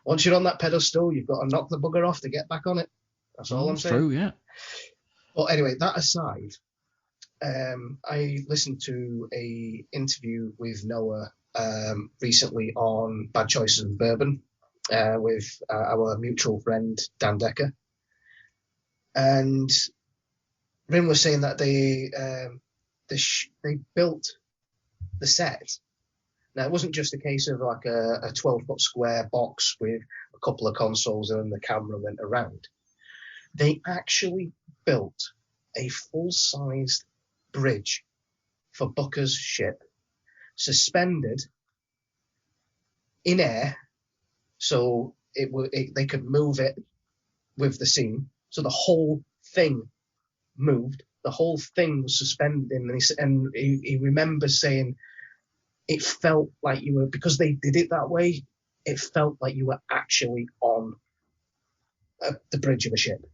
once you're on that pedestal, you've got to knock the bugger off to get back on it. That's all I'm saying. True, yeah. Well, anyway, that aside, I listened to a interview with Noah recently on Bad Choices of Bourbon with our mutual friend Dan Decker. And Rin was saying that they built the set. Now, it wasn't just a case of like a 12-foot square box with a couple of consoles and the camera went around. They actually built a full-sized bridge for Booker's ship, suspended in air, so they could move it with the scene. So the whole thing moved. The whole thing was suspended, and he remembers saying it felt like you were, because they did it that way, it felt like you were actually on the bridge of a ship.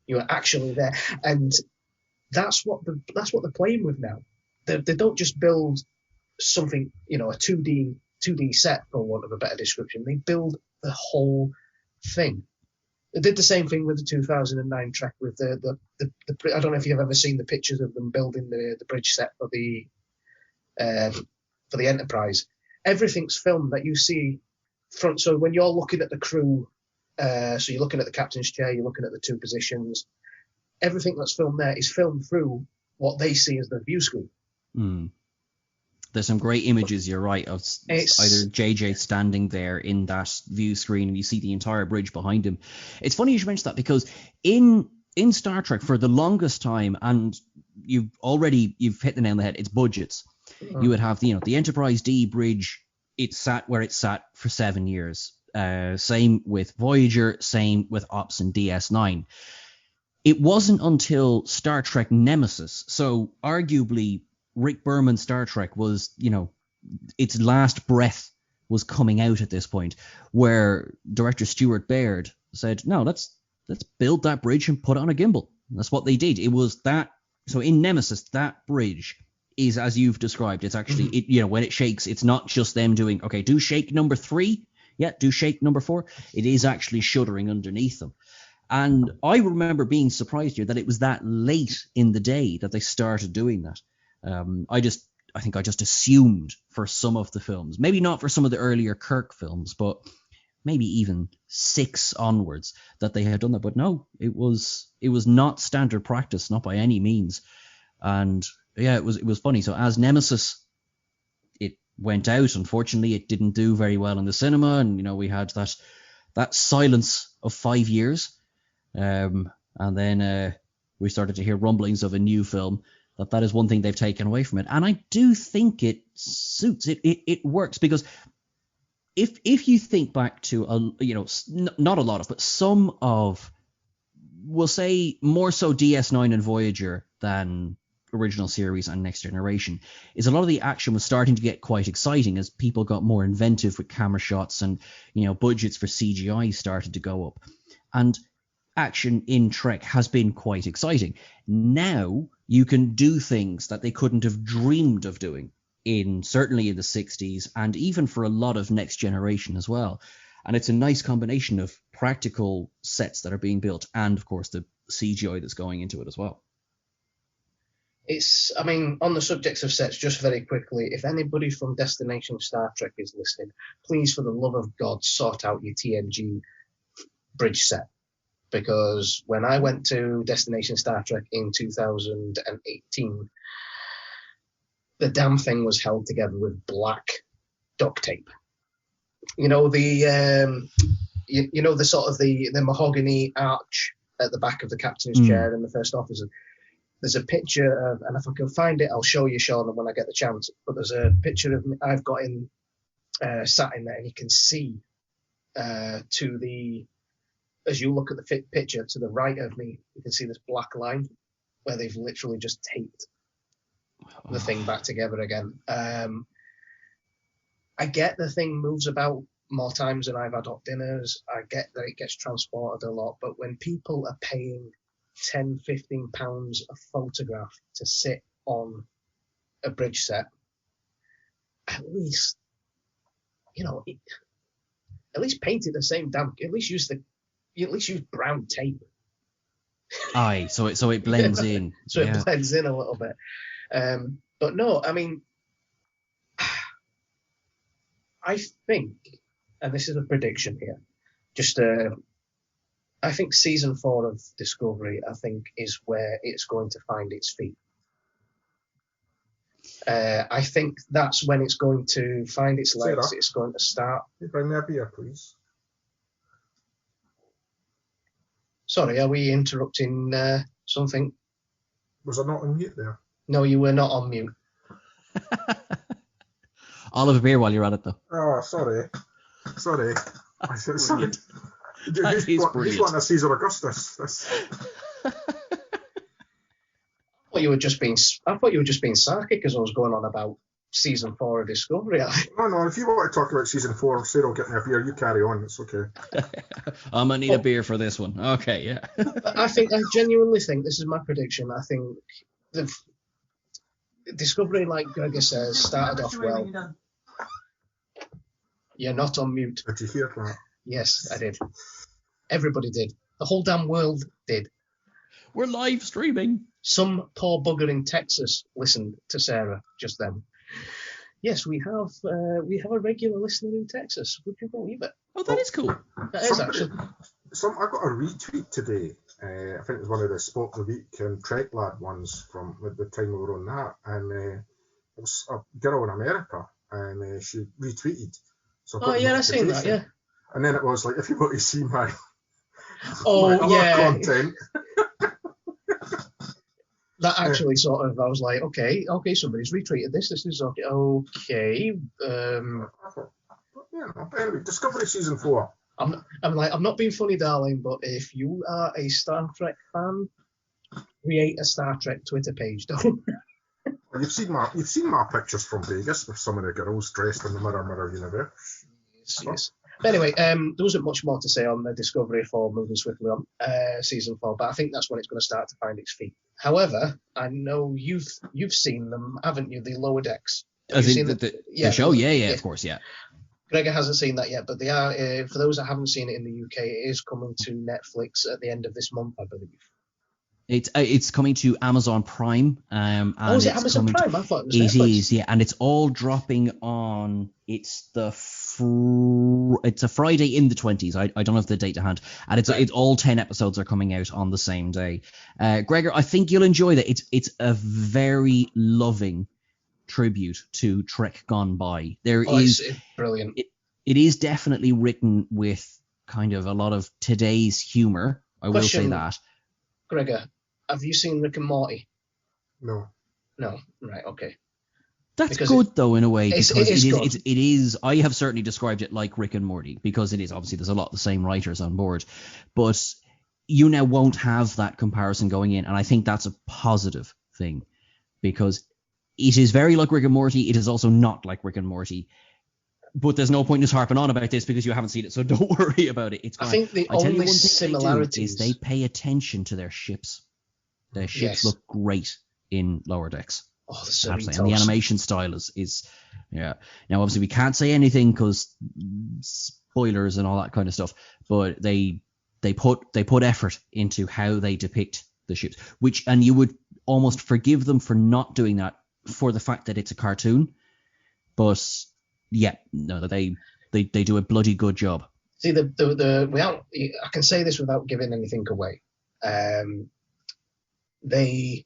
You were actually there, and that's what they're playing with now. They don't just build something, a 2D set, for want of a better description. They build the whole thing. They did the same thing with the 2009 Trek with the I don't know if you've ever seen the pictures of them building the bridge set for the Enterprise. Everything's filmed that you see front. So when you're looking at the crew, so you're looking at the captain's chair, you're looking at the two positions. Everything that's filmed there is filmed through what they see as the view screen. Mm. There's some great images, you're right, of either JJ standing there in that view screen and you see the entire bridge behind him. It's funny you should mention that, because in Star Trek for the longest time, and you've hit the nail on the head, it's budgets. Mm-hmm. You would have the Enterprise D bridge, it sat where it sat for 7 years. Same with Voyager, same with Ops and DS9. It wasn't until Star Trek Nemesis, so arguably Rick Berman's Star Trek was, its last breath was coming out at this point, where director Stuart Baird said, no, let's build that bridge and put it on a gimbal. And that's what they did. It was that. So in Nemesis, that bridge is, as you've described, it's actually, when it shakes, it's not just them doing, okay, do shake number 3. yeah, do shake number 4. It is actually shuddering underneath them. And I remember being surprised here that it was that late in the day that they started doing that. I think I just assumed for some of the films, maybe not for some of the earlier Kirk films, but maybe even 6 onwards, that they had done that. But no, it was not standard practice, not by any means. And yeah, it was funny. So as Nemesis, it went out. Unfortunately, it didn't do very well in the cinema, and we had that silence of 5 years. And then we started to hear rumblings of a new film. That is one thing they've taken away from it, and I do think it suits it. It works because if you think back to not a lot of, but some of, we'll say more so DS9 and Voyager than original series and Next Generation, is a lot of the action was starting to get quite exciting as people got more inventive with camera shots, and budgets for CGI started to go up, and action in Trek has been quite exciting. Now you can do things that they couldn't have dreamed of doing certainly in the 60s, and even for a lot of Next Generation as well. And it's a nice combination of practical sets that are being built and, of course, the CGI that's going into it as well. On the subject of sets, just very quickly, if anybody from Destination Star Trek is listening, please, for the love of God, sort out your TNG bridge set. Because when I went to Destination Star Trek in 2018, the damn thing was held together with black duct tape. The sort of the mahogany arch at the back of the captain's chair and the first officer. There's a picture of, and if I can find it, I'll show you, Sean, when I get the chance. But there's a picture of me I've got sat in there, and you can see as you look at the picture to the right of me, you can see this black line where they've literally just taped the thing back together again. I get the thing moves about more times than I've had hot dinners. I get that it gets transported a lot. But when people are paying £10-15 a photograph to sit on a bridge set, at least paint it the same damn. At least use brown tape. Aye, so it blends in. So it blends in a little bit. But no, I think, and this is a prediction here, I think season 4 of Discovery, is where it's going to find its feet. I think that's when it's going to find its legs. It's going to start. Can you bring me a beer, please? Sorry, are we interrupting something? Was I not on mute there? No, you were not on mute. I'll have a beer while you're at it, though. Oh, sorry. Sorry. That is brilliant. He's wanting a Caesar Augustus. I thought you were just being sarky because I was going on about season 4 of Discovery. No, if you want to talk about season 4, Sarah will get me a beer. You carry on, it's okay. I'm going to need a beer for this one. Okay, yeah. I genuinely think, this is my prediction, I think the Discovery, like Gregor says, started off well. You're not on mute. Did you hear that? Yes, I did. Everybody did. The whole damn world did. We're live streaming. Some poor bugger in Texas listened to Sarah just then. Yes, we have a regular listener in Texas. Would you believe it? Oh, that is cool. That is actually. I got a retweet today. I think it was one of the Spock the Week and Trek Lad ones from the time we were on that, and it was a girl in America, and she retweeted. So I've seen that, yeah. And then it was like, if you want to see my other content. That actually sort of, I was like, okay, somebody's retweeted this. This is okay. Anyway, Discovery season 4. I'm not being funny, darling, but if you are a Star Trek fan, create a Star Trek Twitter page, don't. You've seen my pictures from Vegas with some of the girls dressed in the Mirror universe. Yes. But anyway, there wasn't much more to say on the Discovery 4 moving swiftly on season 4, but I think that's when it's going to start to find its feet. However, I know you've seen them, haven't you? The lower decks. As in the show, yeah, of course, yeah. Gregor hasn't seen that yet, but they are. For those that haven't seen it in the UK, it is coming to Netflix at the end of this month, I believe. It's coming to Amazon Prime. And is it it's Amazon coming Prime? I thought it was It Netflix. is, yeah, and it's all dropping on. It's it's a Friday in the 20s. I don't have the date to hand, and it's all 10 episodes are coming out on the same day. Gregor, I think you'll enjoy that. It's a very loving tribute to Trek gone by. It's brilliant. It is definitely written with kind of a lot of today's humor. I will say that. Gregor, have you seen Rick and Morty? No. No, right, okay. That's good though in a way, because it is. I have certainly described it like Rick and Morty because it is. Obviously, there's a lot of the same writers on board, but you now won't have that comparison going in, and I think that's a positive thing because it is very like Rick and Morty. It is also not like Rick and Morty. But there's no point in us harping on about this because you haven't seen it, so don't worry about it. It's fine. I think the only similarities is they pay attention to their ships. Their ships look great in Lower Decks. Oh, the Cerritos. And the animation style is yeah. Now obviously we can't say anything because spoilers and all that kind of stuff. But they put effort into how they depict the ships, and you would almost forgive them for not doing that for the fact that it's a cartoon. But yeah, no, they do a bloody good job. See, I can say this without giving anything away. They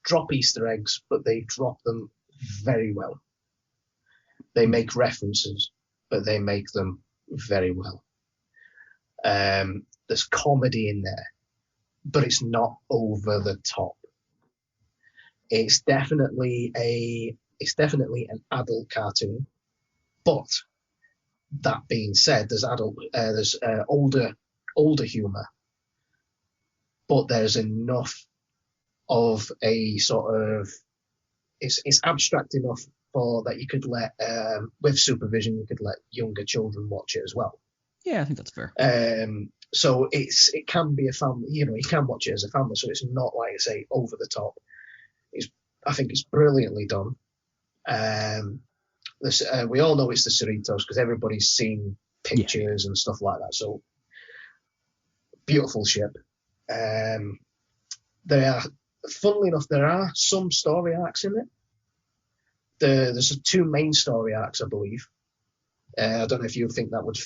drop Easter eggs, but they drop them very well. They make references, but they make them very well. There's comedy in there, but it's not over the top. It's definitely an adult cartoon. But that being said, there's older humor, but there's enough of a sort of it's abstract enough for that you could let with supervision you could let younger children watch it as well. Yeah, I think that's fair. So it can be a family, you can watch it as a family, so it's not like I say over the top. I think it's brilliantly done. We all know it's the Cerritos because everybody's seen pictures and stuff like that. So beautiful ship. Funnily enough, there are some story arcs in it. There's 2 main story arcs, I believe. I don't know if you think that would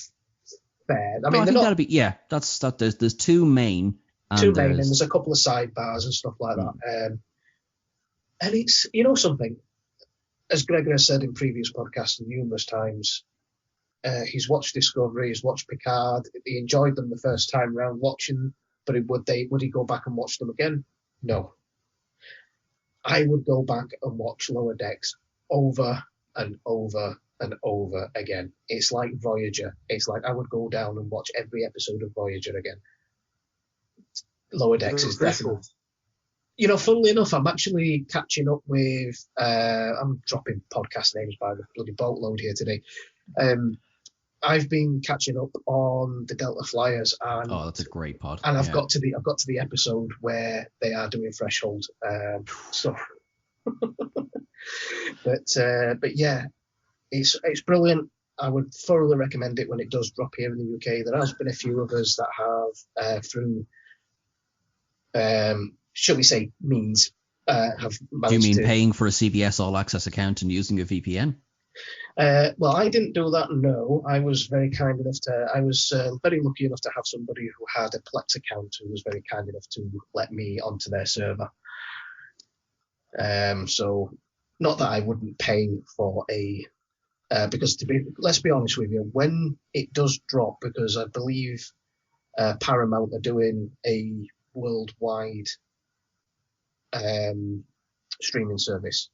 fair. I think that'd be That's that. There's 2 main. And there's a couple of sidebars and stuff like that. And it's something. As Gregor has said in previous podcasts numerous times, he's watched Discovery, he's watched Picard. He enjoyed them the first time round watching, but would he go back and watch them again? No. I would go back and watch Lower Decks over and over and over again. It's like Voyager. It's like I would go down and watch every episode of Voyager again. Lower Decks is definitely... funnily enough, I'm actually catching up with... I'm dropping podcast names by the bloody boatload here today. I've been catching up on the Delta Flyers, and that's a great pod. And I've got to the episode where they are doing threshold stuff. but yeah, it's brilliant. I would thoroughly recommend it when it does drop here in the UK. There has been a few of us that have through. Shall we say means have managed Do you mean paying for a CBS All Access account and using a VPN? Well, I didn't do that, no. I was very kind enough I was very lucky enough to have somebody who had a Plex account who was very kind enough to let me onto their server. So not that I wouldn't pay for because let's be honest with you, when it does drop, because I believe Paramount are doing a worldwide streaming service.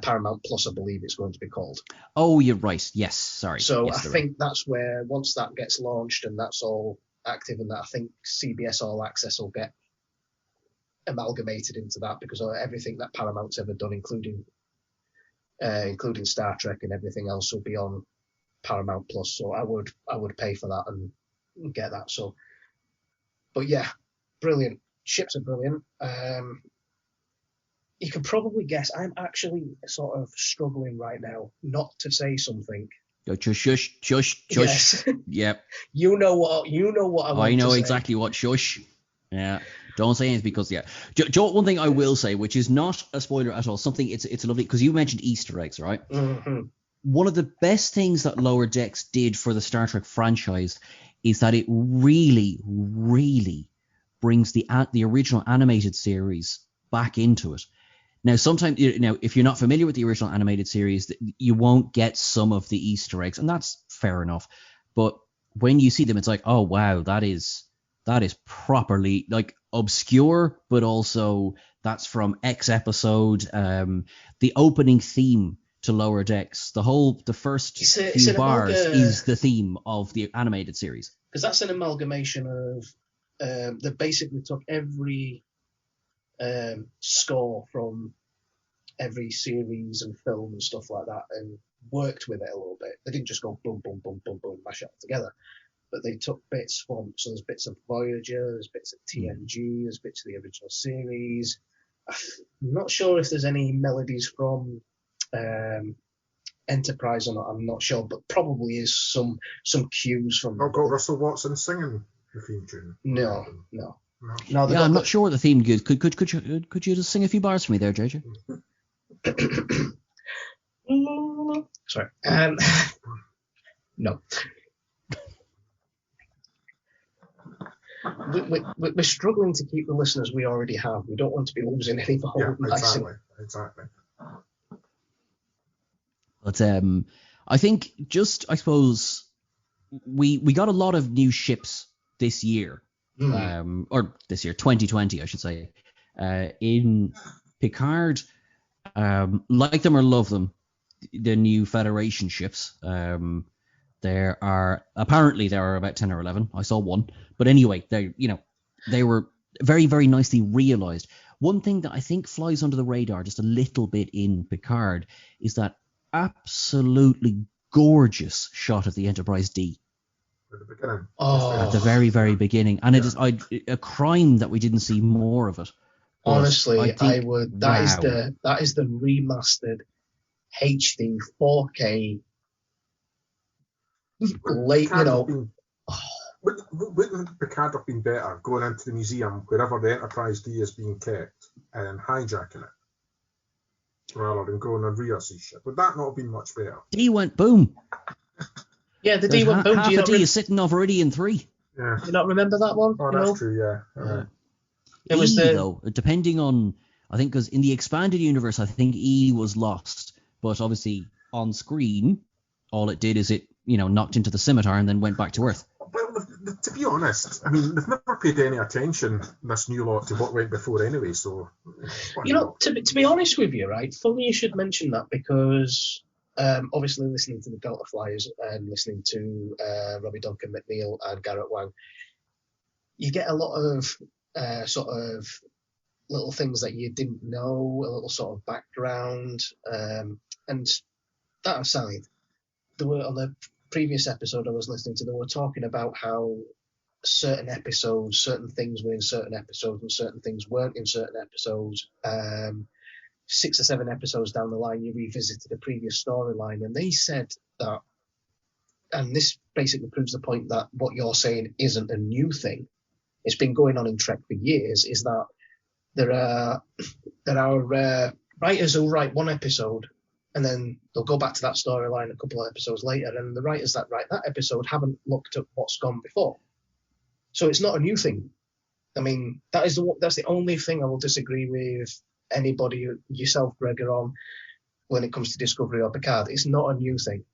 Paramount Plus, I believe it's going to be called. Oh, you're right. Yes, sorry. So yes, I think that's where, once that gets launched and that's all active, and that I think CBS All Access will get amalgamated into that, because everything that Paramount's ever done, including Star Trek and everything else, will be on Paramount Plus. So I would pay for that and get that. So, but yeah, brilliant. Ships are brilliant. You can probably guess I'm actually sort of struggling right now not to say something Go shush. Yes. Yep. You know what I want I know to say. exactly what shush. Yeah. Don't say anything because one thing I will say, which is not a spoiler at all, something it's lovely because you mentioned Easter eggs, right? Mm-hmm. One of the best things that Lower Decks did for the Star Trek franchise is that it really, really brings the original animated series back into it. Now, sometimes, if you're not familiar with the original animated series, you won't get some of the Easter eggs, and that's fair enough. But when you see them, it's like, oh wow, that is properly like obscure, but also that's from X episode. The opening theme to Lower Decks, the first few bars is the theme of the animated series. Because that's an amalgamation of they basically took every score from every series and film and stuff like that and worked with it a little bit. They didn't just go boom, boom, boom, boom, boom, mash it all together. But they took bits from, so there's bits of Voyager, there's bits of TNG, there's bits of the original series. I'm not sure if there's any melodies from Enterprise or not, I'm not sure, but probably is some cues from... I've got Russell Watson singing the theme tune. No. I'm not sure what the theme is. Could you just sing a few bars for me there, JJ? Sorry. No. We're struggling to keep the listeners we already have. We don't want to be losing any more. Yeah, exactly. But I think I suppose we got a lot of new ships this year, or this year, 2020, I should say, in Picard. Like them or love them, the new Federation ships. There are about 10 or 11. I saw one, but anyway, they were very, very nicely realized. One thing that I think flies under the radar just a little bit in Picard is that absolutely gorgeous shot of the Enterprise D. At the beginning. At the very, very beginning, and it is a crime that we didn't see more of it. Honestly, that is the remastered HD 4K. Wouldn't Picard have been better going into the museum wherever the Enterprise D is being kept and hijacking it rather than going and rear-sea ship? Would that not have been much better? D went boom. Yeah, the D went boom. Half a D is sitting over Iridian 3. Yeah. Do you not remember that one? Oh, that's true, yeah. It was though, depending on, I think, because in the expanded universe, I think E was lost, but obviously on screen, all it did is it, knocked into the scimitar and then went back to Earth. Well, to be honest, I mean, they've never paid any attention, this new lot, to what went before anyway, so... To be honest with you, right, funny you should mention that, because obviously listening to the Delta Flyers and listening to Robbie Duncan McNeil and Garrett Wang, you get a lot of sort of little things that you didn't know, a little sort of background, and that aside, there were, on the previous episode I was listening to, they were talking about how certain episodes, certain things were in certain episodes and certain things weren't in certain episodes. 6 or 7 episodes down the line, you revisited a previous storyline, and they said that, and this basically proves the point that what you're saying isn't a new thing. It's been going on in Trek for years, is that there are writers who write one episode and then they'll go back to that storyline a couple of episodes later, and the writers that write that episode haven't looked at what's gone before. So it's not a new thing. I mean, that's the only thing I will disagree with anybody, yourself, Gregor, on when it comes to Discovery or Picard. It's not a new thing.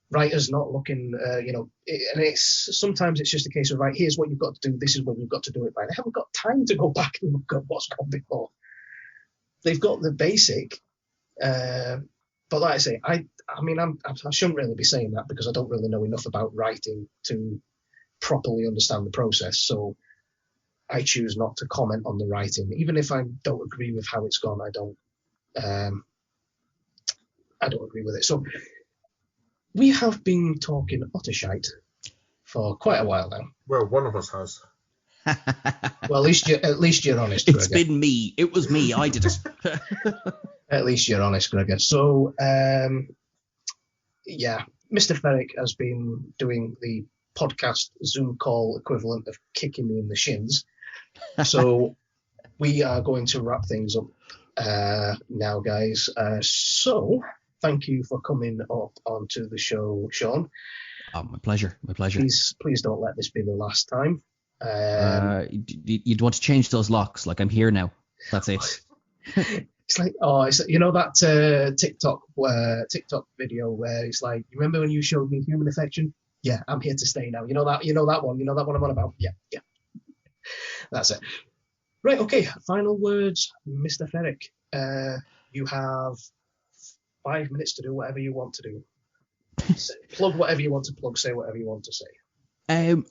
Writers not looking, and it's sometimes it's just a case of, right, here's what you've got to do, this is when you've got to do it by. They haven't got time to go back and look at what's gone before. They've got the basic, but like I say, I shouldn't really be saying that because I don't really know enough about writing to properly understand the process. So I choose not to comment on the writing, even if I don't agree with how it's gone. I don't agree with it. So we have been talking uttershite for quite a while now. Well, one of us has. Well, at least you're honest, It's Gregor. been me. It was me. I did it. At least you're honest, Gregor. So, Mr. Ferrick has been doing the podcast Zoom call equivalent of kicking me in the shins. So we are going to wrap things up now, guys. So thank you for coming up onto the show, Sean. Oh, my pleasure. My pleasure. Please don't let this be the last time. You'd want to change those locks. Like, I'm here now. That's it. It's like, that TikTok video where it's like, you remember when you showed me human affection? Yeah, I'm here to stay now. You know that one I'm on about? Yeah. That's it. Right, okay. Final words, Mr. Ferrick. You have 5 minutes to do whatever you want to do. Plug whatever you want to plug, say whatever you want to say.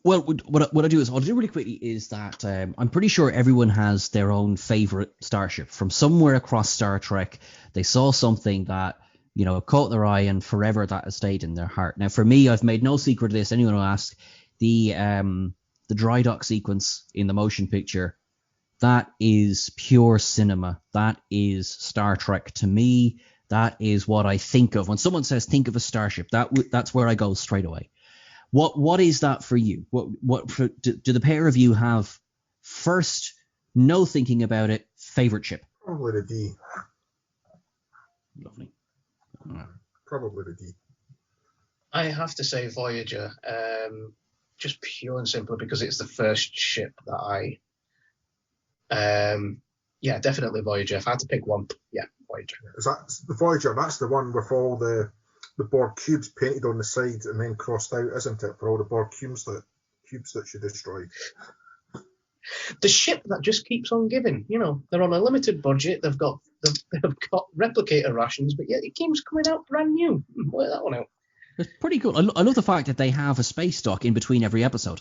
Well, what I do really quickly is that I'm pretty sure everyone has their own favorite starship from somewhere across Star Trek. They saw something that, caught their eye, and forever that has stayed in their heart. Now, for me, I've made no secret of this. Anyone who asks, the dry dock sequence in the motion picture, that is pure cinema. That is Star Trek to me. That is what I think of when someone says think of a starship. That's where I go straight away. What is that for you? Do the pair of you have first, no thinking about it, favorite ship? Probably the D. Lovely. Probably the D. I have to say Voyager, just pure and simply because it's the first ship that definitely Voyager. If I had to pick one, Voyager. Is that the Voyager? That's the one with all the Borg cubes painted on the side and then crossed out, isn't it? For all the Borg cubes that she destroyed. The ship that just keeps on giving. They're on a limited budget. They've got replicator rations, but yet it keeps coming out brand new. Work that one out. It's pretty cool. I love the fact that they have a space dock in between every episode.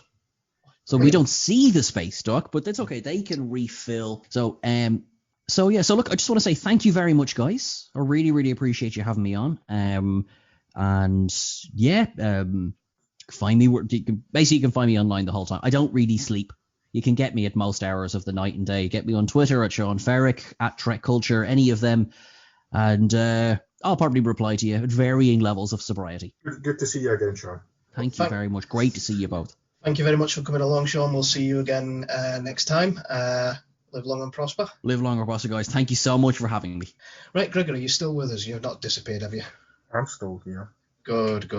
So we don't see the space dock, but that's okay. They can refill. So look, I just want to say thank you very much, guys. I really, really appreciate you having me on. Find me. You can find me online the whole time. I don't really sleep. You can get me at most hours of the night and day. Get me on Twitter at Sean Ferrick, at Trek Culture, any of them, and I'll probably reply to you at varying levels of sobriety. Good to see you again, Sean. Thank you very much. Great to see you both. Thank you very much for coming along, Sean. We'll see you again next time. Live long and prosper. Live long and prosper, guys. Thank you so much for having me. Right, Gregor, are you still with us? You've not disappeared, have you? I'm still here. Good.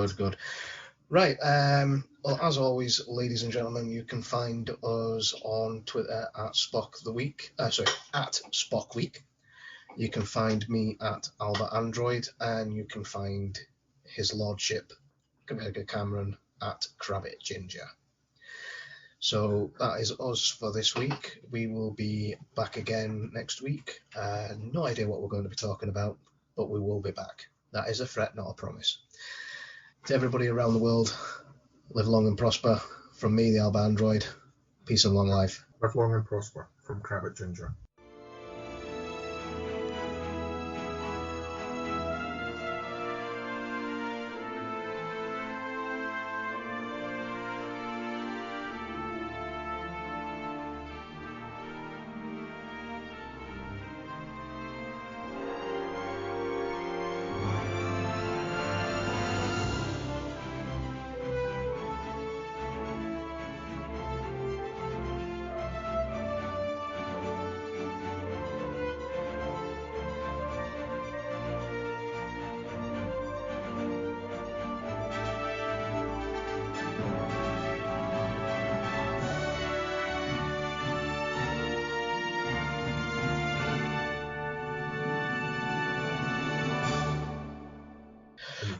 Right, well, as always, ladies and gentlemen, you can find us on Twitter at SpockWeek. You can find me at Albert Android, and you can find his lordship, Gregor Cameron, at Crabbit Ginger. So that is us for this week. We will be back again next week. No idea what we're going to be talking about, but we will be back. That is a threat, not a promise. To everybody around the world, live long and prosper. From me, the Alba Android. Peace and long life. Live long and prosper. From Crabbit Ginger.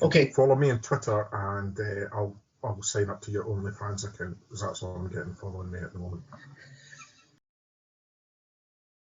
Okay. Follow me on Twitter, and I'll sign up to your OnlyFans account, because that's all I'm getting following me at the moment.